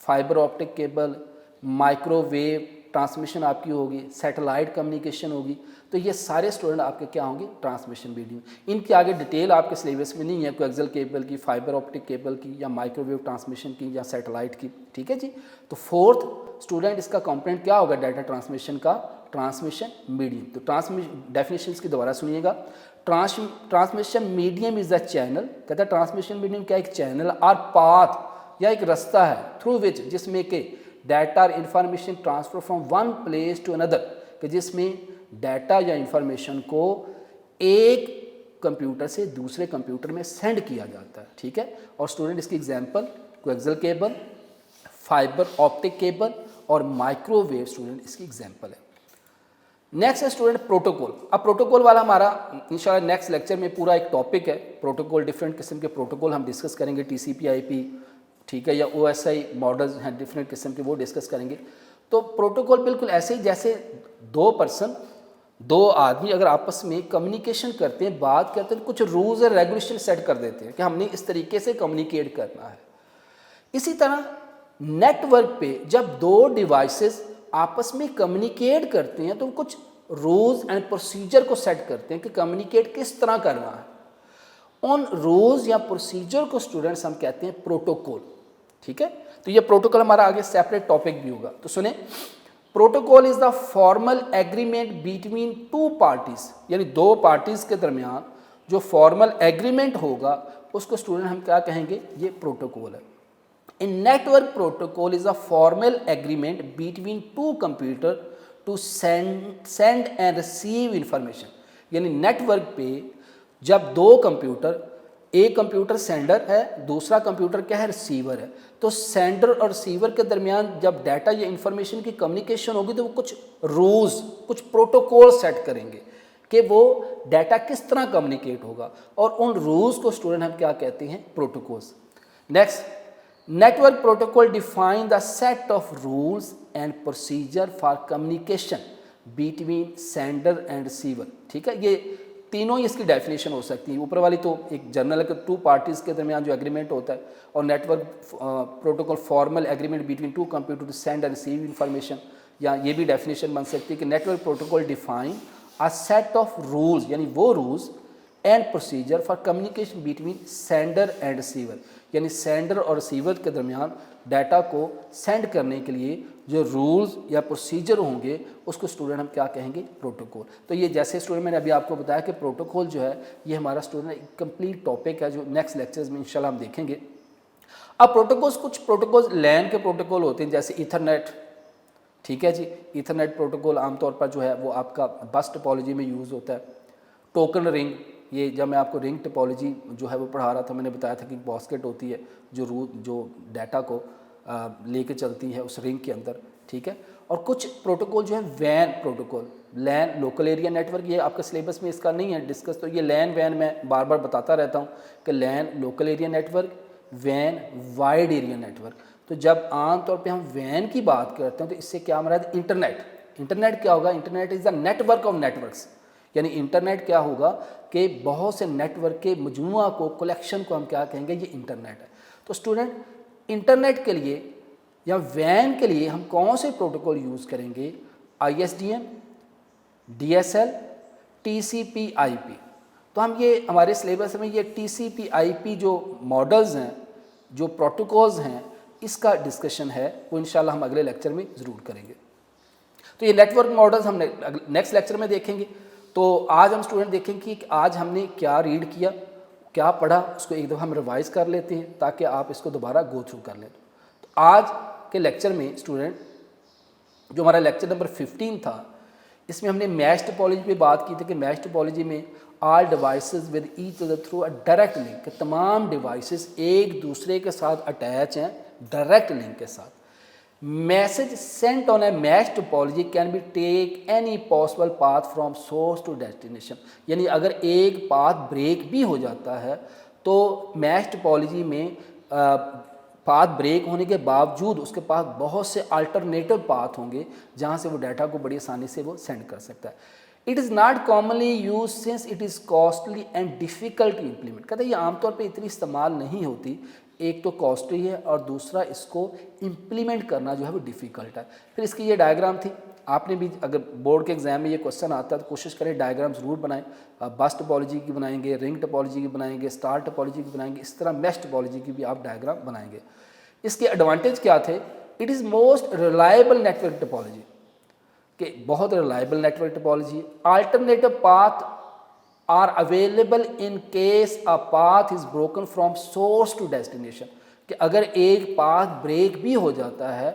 fibre optic cable, microwave transmission आपकी होगी, सैटेलाइट कम्युनिकेशन होगी। तो ये सारे स्टूडेंट आपके क्या होंगे, ट्रांसमिशन मीडियम। इनके आगे डिटेल आपके सिलेबस में नहीं है, कोएक्सियल केबल की, फाइबर ऑप्टिक केबल की, या माइक्रोवेव ट्रांसमिशन की, या सैटेलाइट की। ठीक है जी। तो फोर्थ स्टूडेंट इसका कंपोनेंट क्या होगा डाटा ट्रांसमिशन का, ट्रांसमिशन मीडियम। तो ट्रांसमिशन डेफिनेशन की दोबारा सुनिएगा। Transmission medium is the channel, कहता है ट्रांसमिशन मीडियम क्या, एक चैनल और पाथ या एक रास्ता है थ्रू विच, जिसमें के डाटा और information transfer from one place to another, कि जिसमें डाटा या इंफॉर्मेशन को एक कंप्यूटर से दूसरे कंप्यूटर में सेंड किया जाता है। ठीक है। और स्टूडेंट इसकी example coaxial cable, fibre optic cable और माइक्रोवेव स्टूडेंट इसकी एग्जांपल है। नेक्स्ट है स्टूडेंट प्रोटोकॉल। अब प्रोटोकॉल वाला हमारा इंशाल्लाह नेक्स्ट लेक्चर में पूरा एक टॉपिक है। प्रोटोकॉल, डिफरेंट किस्म के प्रोटोकॉल हम डिस्कस करेंगे, टीसीपी आईपी, ठीक है, या ओएसआई मॉडल्स हैं डिफरेंट किस्म के, वो डिस्कस करेंगे। तो प्रोटोकॉल बिल्कुल ऐसे ही जैसे दो आदमी अगर आपस में कम्युनिकेशन करते हैं, बात करते हैं, कुछ रूल्स और रेगुलेशन सेट कर देते हैं कि हमने इस तरीके से कम्युनिकेट करना है। इसी तरह नेटवर्क पे जब दो डिवाइसेस आपस में कम्युनिकेट करते हैं तो कुछ रूल्स एंड प्रोसीजर को सेट करते हैं कि कम्युनिकेट किस तरह करना है। उन रूल्स या प्रोसीजर को स्टूडेंट्स हम कहते हैं प्रोटोकॉल। ठीक है। तो ये प्रोटोकॉल हमारा आगे सेपरेट टॉपिक भी होगा। तो सुने, protocol is the formal agreement between to parties, यानी दो पार्टीज के दरमियान जो फॉर्मल एग्रीमेंट होगा उसको स्टूडेंट हम क्या कहेंगे, ये प्रोटोकॉल है। In network protocol is a formal agreement between two computer to send and receive information. यानी नेटवर्क पे जब दो कंप्यूटर, एक कंप्यूटर सेंडर है, दूसरा कंप्यूटर क्या है, रिसीवर है, तो सेंडर और रिसीवर के दरमियान जब डाटा या इंफॉर्मेशन की कम्युनिकेशन होगी तो वो कुछ रूल्स, कुछ प्रोटोकॉल सेट करेंगे कि वो डाटा किस तरह कम्युनिकेट होगा, और उन रूल्स को स्टूडेंट हम क्या कहते हैं, protocols. Next, network protocol define the set of rules and procedure for communication between sender and receiver. ठीक है। ये तीनों ही इसकी डेफिनेशन हो सकती है। ऊपर वाली तो एक जनरल है कि टू पार्टीज़ के दरमियान जो एग्रीमेंट होता है, और network protocol formal agreement between two computer to send and receive information, या ये भी डेफिनेशन बन सकती है कि network protocol define a set of rules, यानी वो rules and procedure for communication between sender and receiver, यानी सेंडर और रिसीवर के दरमियान डाटा को सेंड करने के लिए जो रूल्स या प्रोसीजर होंगे उसको स्टूडेंट हम क्या कहेंगे, प्रोटोकॉल। तो ये जैसे स्टूडेंट मैंने अभी आपको बताया कि प्रोटोकॉल जो है ये हमारा स्टूडेंट एक कंप्लीट टॉपिक है जो नेक्स्ट लेक्चर्स में इंशाल्लाह हम देखेंगे। अब प्रोटोकॉल्स, कुछ प्रोटोकॉल्स लैन के प्रोटोकॉल होते हैं जैसे ईथरनेट। ठीक है जी। ईथरनेट प्रोटोकॉल आमतौर पर जो है वो आपका बस टोपोलॉजी में यूज़ होता है। टोकन रिंग, ये जब मैं आपको रिंग टोपोलॉजी जो है वो पढ़ा रहा था, मैंने बताया था कि बॉस्केट होती है जो डाटा को लेके चलती है उस रिंग के अंदर, ठीक है। और कुछ प्रोटोकॉल जो है वैन प्रोटोकॉल, लैन लोकल एरिया नेटवर्क, ये आपका सिलेबस में इसका नहीं है डिस्कस, तो ये लैन वैन मैं बार बार बताता रहता हूँ कि लैन लोकल एरिया नेटवर्क, वैन वाइड एरिया नेटवर्क। तो जब आमतौर पे हम वैन की बात करते हैं तो इससे क्या हमारा इंटरनेट, इंटरनेट क्या होगा, internet is the network of networks, यानी इंटरनेट क्या होगा कि बहुत से नेटवर्क के मजमुआ को, कलेक्शन को हम क्या कहेंगे, ये इंटरनेट है। तो स्टूडेंट इंटरनेट के लिए या वैन के लिए हम कौन से प्रोटोकॉल यूज़ करेंगे, ISDN, DSL, TCP IP। तो हम ये हमारे सिलेबस में ये TCP IP जो मॉडल्स हैं, जो प्रोटोकॉल्स हैं, इसका डिस्कशन है, वो इंशाल्लाह हम अगले लेक्चर में ज़रूर करेंगे। तो ये नेटवर्क मॉडल्स हम नेक्स्ट लेक्चर में देखेंगे। तो आज हम स्टूडेंट देखेंगे कि आज हमने क्या रीड किया, क्या पढ़ा, उसको एक दफ़ा हम रिवाइज़ कर लेते हैं ताकि आप इसको दोबारा गो थ्रू कर लें। तो आज के लेक्चर में स्टूडेंट जो हमारा लेक्चर नंबर 15 था, इसमें हमने मैश टोपोलॉजी पे बात की थी कि मैश टोपोलॉजी में all devices with each other through a direct link, कि तमाम डिवाइसेस एक दूसरे के साथ अटैच हैं डायरेक्ट लिंक के साथ। Message sent on a mesh topology can be take any possible path from source to destination, यानी अगर एक पाथ ब्रेक भी हो जाता है तो मैश टोपोलॉजी में पाथ ब्रेक होने के बावजूद उसके पास बहुत से अल्टरनेटिव पाथ होंगे जहाँ से वो डाटा को बड़ी आसानी से वो सेंड कर सकता है। It is not commonly use since it is costly and difficult to implement, कहते हैं ये आमतौर पे इतनी इस्तेमाल नहीं होती, एक तो कॉस्टली है और दूसरा इसको इम्प्लीमेंट करना जो है वो डिफ़िकल्ट है। फिर इसकी ये डायग्राम थी, आपने भी अगर बोर्ड के एग्जाम में ये क्वेश्चन आता है तो कोशिश करें डायग्राम ज़रूर बनाएं। बस टोपोलॉजी की बनाएंगे, रिंग टोपोलॉजी की बनाएंगे, स्टार टोपोलॉजी की बनाएंगे, इस तरह मैश टोपोलॉजी की भी आप डायग्राम बनाएंगे। इसके एडवांटेज क्या थे, it is most reliable network topology, कि बहुत reliable network topology. Alternative path are available in case a path is broken from source to destination, कि अगर एक पाथ ब्रेक भी हो जाता है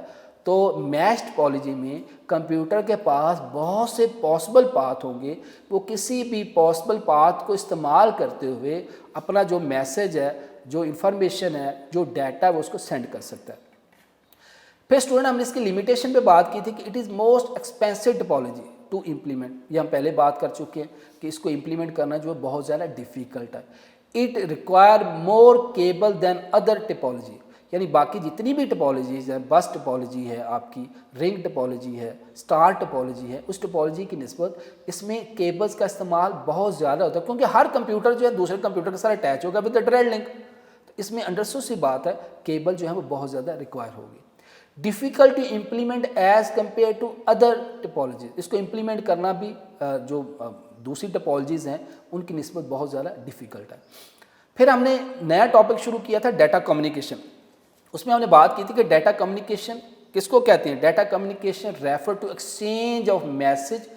तो मैश टोपोलॉजी में कंप्यूटर के पास बहुत से पॉसिबल पाथ होंगे, वो किसी भी पॉसिबल पाथ को इस्तेमाल करते हुए अपना जो मैसेज है, जो इंफॉर्मेशन है, जो डाटा है, वो उसको सेंड कर सकता है। फिर स्टूडेंट हमने इसकी लिमिटेशन पे बात की थी कि it is most expensive topology to implement, ये हम पहले बात कर चुके हैं कि इसको इम्प्लीमेंट करना जो है बहुत ज़्यादा डिफ़िकल्ट है। It require more cable than other topology, यानी बाकी जितनी भी टोपोलॉजीज़ हैं, बस टोपोलॉजी है आपकी, रिंग टोपोलॉजी है, स्टार टोपोलॉजी है, उस टोपोलॉजी की निस्बत इसमें केबल्स का इस्तेमाल बहुत ज़्यादा होता है, क्योंकि हर कंप्यूटर जो है दूसरे कंप्यूटर के साथ अटैच होगा विद द डायरेक्ट लिंक। तो इसमें अंडरस्टूड सी बात है, केबल जो है वो बहुत ज़्यादा रिक्वायर होगी। Difficult to implement as compare to other topology, इसको इम्प्लीमेंट करना भी जो दूसरी टोपोलॉजीज़ हैं उनकी निस्बत बहुत ज़्यादा डिफ़िकल्ट है। फिर हमने नया टॉपिक शुरू किया था डाटा कम्युनिकेशन, उसमें हमने बात की थी कि डाटा कम्युनिकेशन किसको कहते हैं। Data communication refer to exchange of message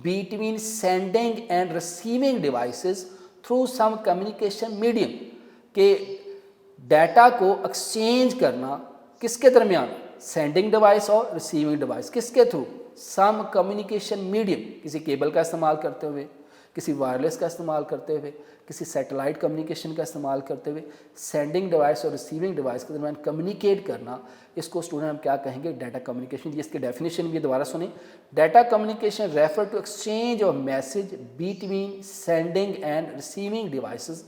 between sending and receiving devices through some communication medium, के डाटा को एक्सचेंज करना किसके दरमियान, सेंडिंग डिवाइस और रिसीविंग डिवाइस, किसके थ्रू, सम कम्युनिकेशन मीडियम, किसी केबल का इस्तेमाल करते हुए, किसी वायरलेस का इस्तेमाल करते हुए, किसी सैटेलाइट कम्युनिकेशन का इस्तेमाल करते हुए सेंडिंग डिवाइस और रिसीविंग डिवाइस के दरमियान कम्युनिकेट करना, इसको स्टूडेंट हम क्या कहेंगे, डाटा कम्युनिकेशन। ये इसकी डेफिनेशन भी दोबारा सुने, data communication refer to exchange of message between sending and receiving devices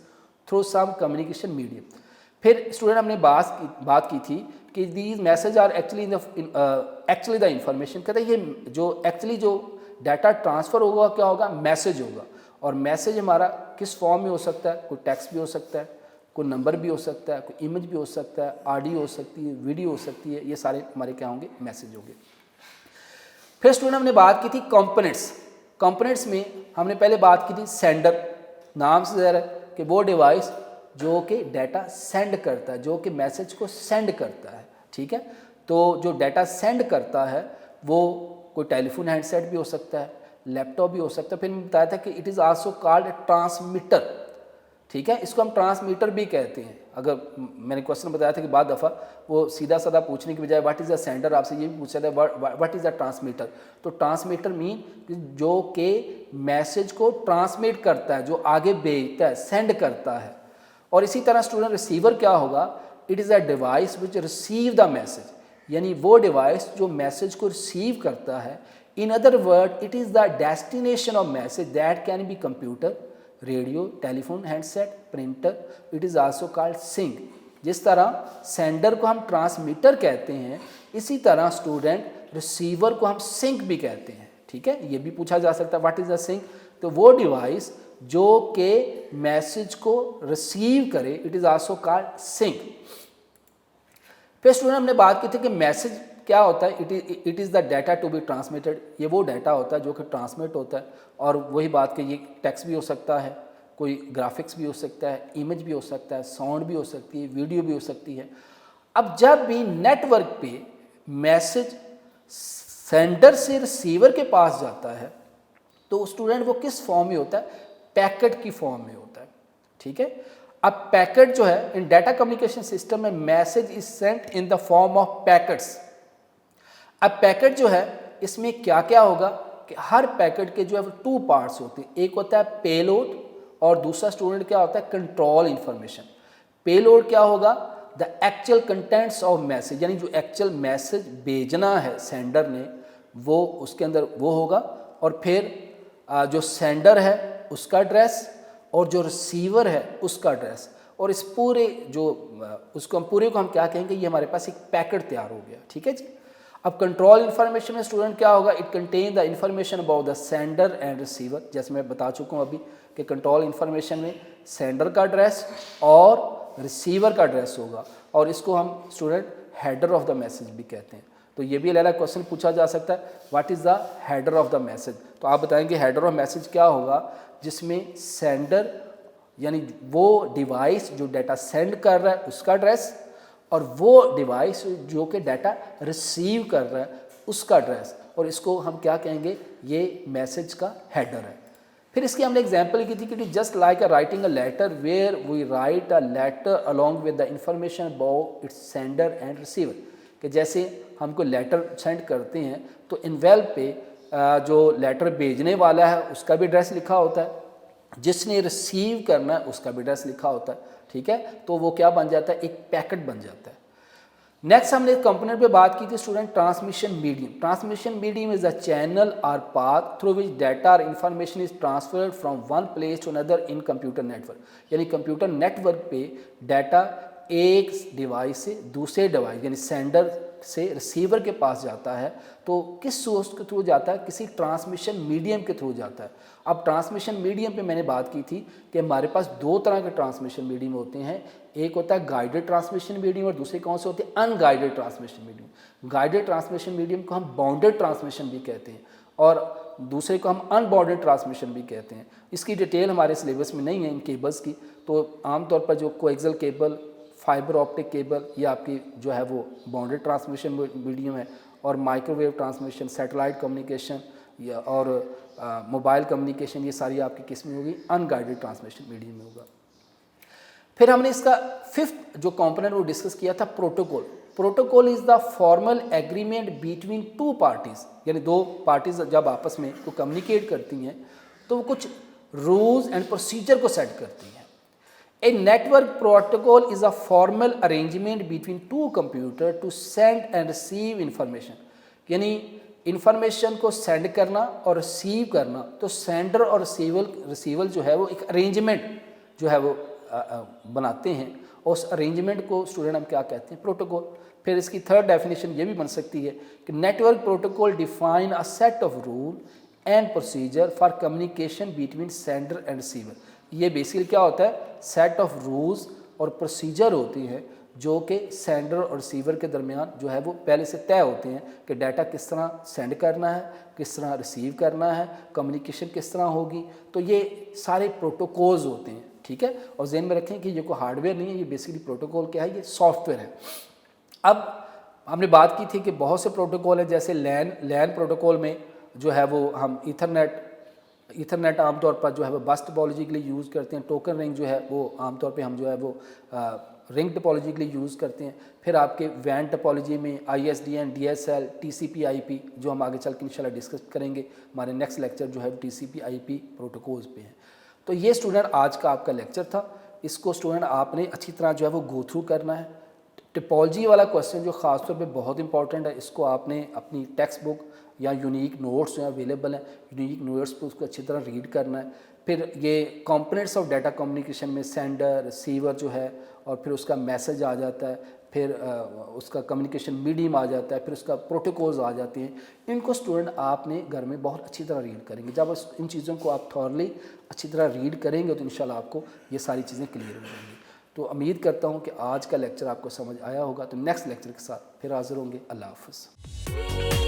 through some communication medium. फिर स्टूडेंट हमने बात की थी कि these message are actually the information, कहते हैं ये जो एक्चुअली जो डाटा ट्रांसफ़र होगा क्या होगा, मैसेज होगा, और मैसेज हमारा किस फॉर्म में हो सकता है, कोई टेक्स्ट भी हो सकता है, कोई नंबर भी हो सकता है, कोई इमेज भी हो सकता है, ऑडियो हो सकती है, वीडियो हो सकती है, ये सारे हमारे क्या होंगे, मैसेज होंगे। फिर स्टूडेंट हमने बात की थी कंपोनेंट्स। कंपोनेंट्स में हमने पहले बात की थी सेंडर, नाम से ज़रा कि वो डिवाइस जो कि डाटा सेंड करता है, जो कि मैसेज को सेंड करता है, ठीक है। तो जो डाटा सेंड करता है वो कोई टेलीफोन हैंडसेट भी हो सकता है, लैपटॉप भी हो सकता है। फिर मैं बताया था कि it is also called transmitter, ठीक है, इसको हम ट्रांसमीटर भी कहते हैं, अगर मैंने क्वेश्चन बताया था कि बाद दफ़ा वो सीधा साधा पूछने की बजाय व्हाट इज़ द सेंडर, आपसे ये भी पूछा था व्हाट इज़ द ट्रांसमीटर। तो ट्रांसमीटर मीन जो कि मैसेज को ट्रांसमिट करता है, जो आगे भेजता है, सेंड करता है। और इसी तरह स्टूडेंट रिसीवर क्या होगा, it is a device which receive the message, यानी वो डिवाइस जो मैसेज को रिसीव करता है। In other word it is the destination of message that can be computer, radio, telephone, handset, printer, it is also called sink. जिस तरह sender को हम ट्रांसमीटर कहते हैं, इसी तरह स्टूडेंट रिसीवर को हम सिंक भी कहते हैं। ठीक है, ये भी पूछा जा सकता है व्हाट इज़ द सिंक, तो वो डिवाइस जो कि मैसेज को रिसीव करे, it is also called sink. फिर स्टूडेंट हमने बात की थी कि मैसेज क्या होता है, it is the data to be transmitted, ये वो डाटा होता है जो कि ट्रांसमिट होता है। और वही बात कि ये टेक्स्ट भी हो सकता है, कोई ग्राफिक्स भी हो सकता है, इमेज भी हो सकता है, साउंड भी हो सकती है, वीडियो भी हो सकती है। अब जब भी नेटवर्क पे मैसेज सेंडर से रिसीवर के पास जाता है तो स्टूडेंट वो किस फॉर्म में होता है, पैकेट की फॉर्म में होता है। ठीक है, अब पैकेट जो है इन डाटा कम्युनिकेशन सिस्टम में message is sent in the form of packets. अब पैकेट जो है इसमें क्या क्या होगा कि हर पैकेट के जो है वो 2 पार्ट्स होते हैं, एक होता है पेलोड और दूसरा स्टूडेंट क्या होता है, कंट्रोल इंफॉर्मेशन। पेलोड क्या होगा, the actual contents of message, यानी जो एक्चुअल मैसेज भेजना है सेंडर ने वो उसके अंदर वो होगा। और फिर जो सेंडर है उसका एड्रेस और जो रिसीवर है उसका एड्रेस, और इस पूरे जो उसको हम पूरे को हम क्या कहेंगे, ये हमारे पास एक पैकेट तैयार हो गया। ठीक है जी। अब कंट्रोल इन्फॉर्मेशन में स्टूडेंट क्या होगा, it contain the information about the sender and receiver. जैसे मैं बता चुका हूँ अभी कि कंट्रोल इन्फॉर्मेशन में सेंडर का एड्रेस और रिसीवर का एड्रेस होगा, और इसको हम student header of the message भी कहते हैं। तो ये भी अलग क्वेश्चन पूछा जा सकता है, what is the header of the message. तो आप बताएंगे हेडर ऑफ मैसेज क्या होगा, जिसमें सेंडर यानी वो डिवाइस जो डाटा सेंड कर रहा है उसका एड्रेस और वो डिवाइस जो कि डाटा रिसीव कर रहा है उसका एड्रेस, और इसको हम क्या कहेंगे, ये मैसेज का हेडर है। फिर इसकी हमने एग्जांपल की थी कि just like a writing a letter where we write a letter along with the information about its sender and receiver, कि जैसे हमको लेटर सेंड करते हैं तो इनवेल्प पे जो लेटर भेजने वाला है उसका भी एड्रेस लिखा होता है, जिसने रिसीव करना है उसका भी एड्रेस लिखा होता है। ठीक है, तो वो क्या बन जाता है, एक पैकेट बन जाता है। नेक्स्ट हमने कंपोनेंट पे बात की थी student transmission medium. Transmission medium is a channel और पाथ थ्रू विच डाटा और information is transferred from one place to another in computer network. यानी कंप्यूटर नेटवर्क पे डाटा एक डिवाइस से दूसरे डिवाइस यानी सेंडर से रिसीवर के पास जाता है, तो किस सोर्स के थ्रू जाता है, किसी ट्रांसमिशन मीडियम के थ्रू जाता है। अब ट्रांसमिशन मीडियम पे मैंने बात की थी कि हमारे पास 2 तरह के ट्रांसमिशन मीडियम होते हैं, एक होता है गाइडेड ट्रांसमिशन मीडियम और दूसरे कौन से होते हैं, unguided transmission medium. Guided transmission medium को हम बाउंडेड ट्रांसमिशन भी कहते हैं और दूसरे को हम अनबाउंडेड ट्रांसमिशन भी कहते हैं। इसकी डिटेल हमारे सिलेबस में नहीं है इन केबल्स की, तो आमतौर पर जो coaxial cable, fibre optic cable, ये आपकी जो है वो बाउंडेड ट्रांसमिशन मीडियम है, और माइक्रोवेव ट्रांसमिशन, सैटेलाइट कम्युनिकेशन या और मोबाइल कम्युनिकेशन, ये सारी आपकी किस में होगी, अनगाइडेड ट्रांसमिशन मीडियम में होगा। फिर हमने इसका 5th जो कंपोनेंट वो डिस्कस किया था, protocol. Protocol is the formal agreement between 2 parties, यानी 2 पार्टीज जब आपस में को कम्युनिकेट करती हैं तो वो कुछ रूल्स एंड प्रोसीजर को सेट करती हैं। A network protocol is a formal arrangement between 2 computers to send and receive information। यानी इंफॉर्मेशन को सेंड करना और रिसीव करना, तो सेंडर और रिसीवर जो है वो एक अरेंजमेंट जो है वो बनाते हैं, और उस अरेंजमेंट को स्टूडेंट हम क्या कहते हैं, प्रोटोकॉल। फिर इसकी 3rd डेफिनेशन ये भी बन सकती है कि network protocol define a set of rule and procedure for communication between sender and receiver. ये बेसिकली क्या होता है, सेट ऑफ रूल्स और प्रोसीजर होती हैं जो कि सेंडर और रिसीवर के दरमियान जो है वो पहले से तय होते हैं कि डाटा किस तरह सेंड करना है, किस तरह रिसीव करना है, कम्युनिकेशन किस तरह होगी। तो ये सारे प्रोटोकॉल्स होते हैं। ठीक है, और ज़हन में रखें कि ये कोई हार्डवेयर नहीं है, ये बेसिकली प्रोटोकॉल क्या है, ये सॉफ्टवेयर है। अब हमने बात की थी कि बहुत से प्रोटोकॉल हैं, जैसे लैन प्रोटोकॉल में जो है वो हम ईथरनेट आमतौर पर जो है वो बस टोपोलॉजी के लिए यूज़ करते हैं। टोकन रिंग जो है वो आमतौर पे हम जो है वो रिंग टोपोलॉजी के लिए यूज़ करते हैं। फिर आपके वैन टोपोलॉजी में ISDN, DSL, TCP IP, जो हम आगे चल के इंशाल्लाह डिस्कस करेंगे। हमारे नेक्स्ट लेक्चर जो है TCP IP प्रोटोकॉल्स पे है। तो ये स्टूडेंट आज का आपका लेक्चर था। इसको स्टूडेंट आपने अच्छी तरह जो है वो गो थ्रू करना है। टिपोलॉजी वाला क्वेश्चन जो ख़ास तौर पे बहुत इंपॉर्टेंट है, इसको आपने अपनी टेक्स्ट बुक या यूनिक नोट्स जो अवेलेबल हैं, यूनिक नोट्स पे उसको अच्छी तरह रीड करना है। फिर ये कंपोनेंट्स ऑफ डाटा कम्युनिकेशन में सेंडर रिसीवर जो है, और फिर उसका मैसेज आ जाता है, फिर उसका कम्युनिकेशन मीडियम आ जाता है, फिर उसका प्रोटोकॉल्स आ जाते हैं। इनको स्टूडेंट आपने घर में बहुत अच्छी तरह रीड करेंगे। जब इन चीज़ों को आप थॉरली अच्छी तरह रीड करेंगे तो इंशाल्लाह आपको ये सारी चीज़ें क्लियर हो जाएंगी। तो उम्मीद करता हूँ कि आज का लेक्चर आपको समझ आया होगा। तो नेक्स्ट लेक्चर के साथ फिर हाज़िर होंगे। अल्लाह हाफ़िज़।